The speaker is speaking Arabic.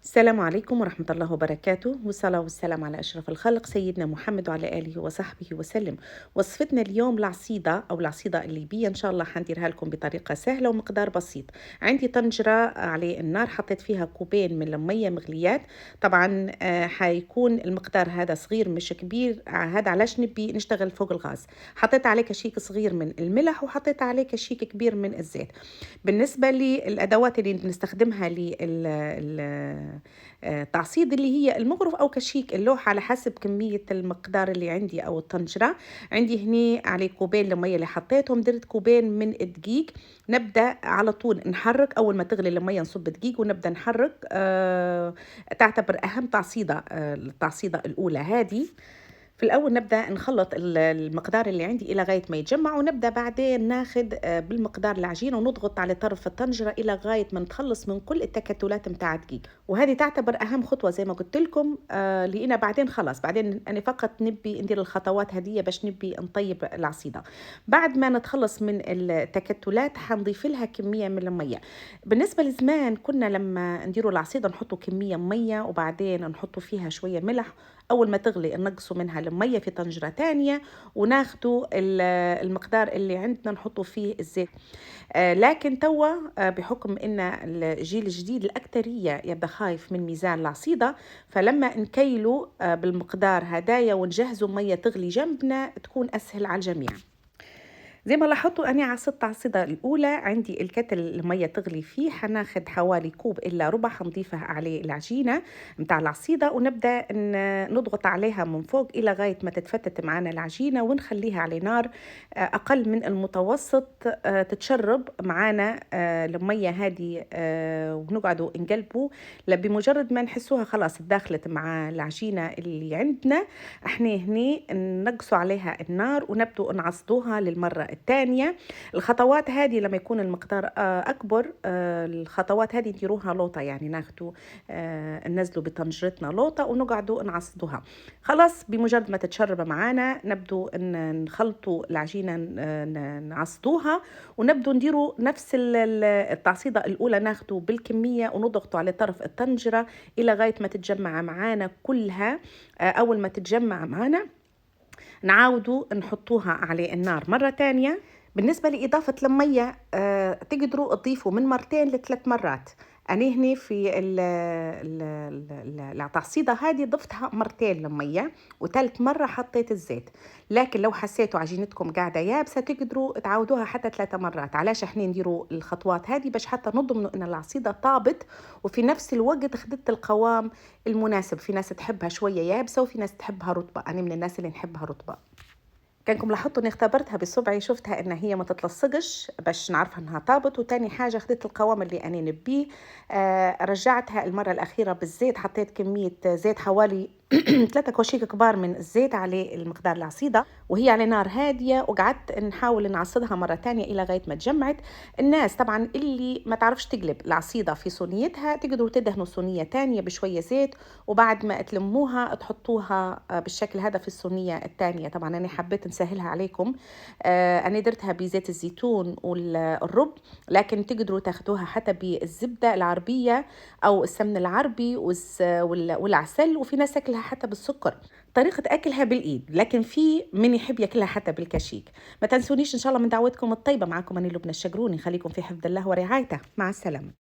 السلام عليكم ورحمة الله وبركاته، والصلاة والسلام على أشرف الخلق سيدنا محمد وعلى آله وصحبه وسلم. وصفتنا اليوم العصيدة أو العصيدة الليبية، إن شاء الله حنديرها لكم بطريقة سهلة ومقدار بسيط. عندي طنجرة على النار، حطيت فيها كوبين من المية مغليات. طبعا حيكون المقدار هذا صغير مش كبير، هذا علاش نبي نشتغل فوق الغاز. حطيت عليه كشيك صغير من الملح وحطيت عليه كشيك كبير من الزيت. بالنسبة للأدوات اللي بنستخدمها للتعصيد، اللي هي المغرف أو كشيك اللوح على حسب كمية المقدار اللي عندي أو الطنجرة. عندي هنا على كوبين المية اللي حطيتهم، درت كوبين من الدقيق. نبدأ على طول نحرك، أول ما تغلي المية نصب دقيق ونبدأ نحرك. تعتبر أهم تعصيدة، التعصيدة الأولى هذه. في الأول نبدأ نخلط المقدار اللي عندي إلى غاية ما يتجمع، ونبدأ بعدين ناخد بالمقدار العجينة ونضغط على طرف الطنجرة إلى غاية ما نتخلص من كل التكتلات متاع الدقيق. وهذه تعتبر أهم خطوة زي ما قلت لكم، لأن بعدين خلاص، بعدين أنا فقط نبي ندير الخطوات هذه باش نبي نطيب العصيدة. بعد ما نتخلص من التكتلات حنضيف لها كمية من المية. بالنسبة لزمان كنا لما نديروا العصيدة نحطوا كمية مية وبعدين نحطوا فيها شوية ملح. أول ما تغلي نقصوا منها المية في طنجرة تانية، وناخدوا المقدار اللي عندنا نحطوا فيه الزيت. لكن توا بحكم ان الجيل الجديد الأكثرية يبقى خايف من ميزان العصيدة، فلما نكيلوا بالمقدار هدايا ونجهزوا مية تغلي جنبنا تكون أسهل على الجميع. زي ما لاحظتوا أنا عصدت العصيدة الأولى، عندي الكتل المية تغلي فيه، حناخد حوالي كوب إلا ربع حنضيفها عليه العجينة متاع العصيدة، ونبدأ نضغط عليها من فوق إلى غاية ما تتفتت معنا العجينة، ونخليها على نار أقل من المتوسط تتشرب معنا المية هذه. ونقعدوا نقلبوا بمجرد ما نحسوها خلاص داخلت مع العجينة اللي عندنا، احنا هني نقصوا عليها النار ونبدأ نعصدوها للمرة الثانية. الخطوات هذه لما يكون المقدار أكبر، الخطوات هذه نديروها لوطة، يعني ناخدوا ننزلوا بطنجرتنا لوطة ونقعدوا نعصدوها. خلاص بمجرد ما تتشرب معانا نبدو نخلطوا العجينة، نعصدوها، ونبدو نديروا نفس التعصيدة الأولى، ناخدوا بالكمية ونضغطوا على طرف الطنجرة إلى غاية ما تتجمع معانا كلها. أول ما تتجمع معانا نعاودوا نحطوها على النار مرة تانية. بالنسبة لإضافة المية تقدروا تضيفوا من مرتين لثلاث مرات. أنا هنا في التعصيدة هذه ضفتها مرتين للمية، وثالث مرة حطيت الزيت. لكن لو حسيتوا عجينتكم قاعدة يابسة تقدروا تعودوها حتى 3 مرات. علاش احنا نديروا الخطوات هذه؟ باش حتى نضمنوا ان العصيدة طابت وفي نفس الوقت خدت القوام المناسب. في ناس تحبها شوية يابسة وفي ناس تحبها رطبة، أنا من الناس اللي نحبها رطبة. كانكم لاحظتوا اني اختبرتها بصبعي، شفتها ان هي ما تتلصقش باش نعرفها انها طابت. وتاني حاجه خدت القوام اللي انا نبيه. رجعتها المره الاخيره بالزيت، حطيت كميه زيت حوالي 3 كوشيك كبار من الزيت على المقدار العصيده، وهي على نار هاديه، وقعدت نحاول نعصدها مره تانية الى غايه ما تجمعت. الناس طبعا اللي ما تعرفش تقلب العصيده في صينيتها تقدروا تدهنوا صينيه تانية بشويه زيت، وبعد ما تلموها تحطوها بالشكل هذا في الصينيه الثانيه. طبعا انا حبيت نسهلها عليكم، أنا درتها بزيت الزيتون والرب، لكن تقدروا تاخدوها حتى بالزبدة العربية أو السمن العربي والعسل، وفي ناس تاكلها حتى بالسكر. طريقة أكلها بالإيد، لكن في من يحب ياكلها حتى بالكشيك. ما تنسونيش إن شاء الله من دعوتكم الطيبة. معكم أنا لبنى الشقروني، خليكم في حفظ الله ورعايته. مع السلامة.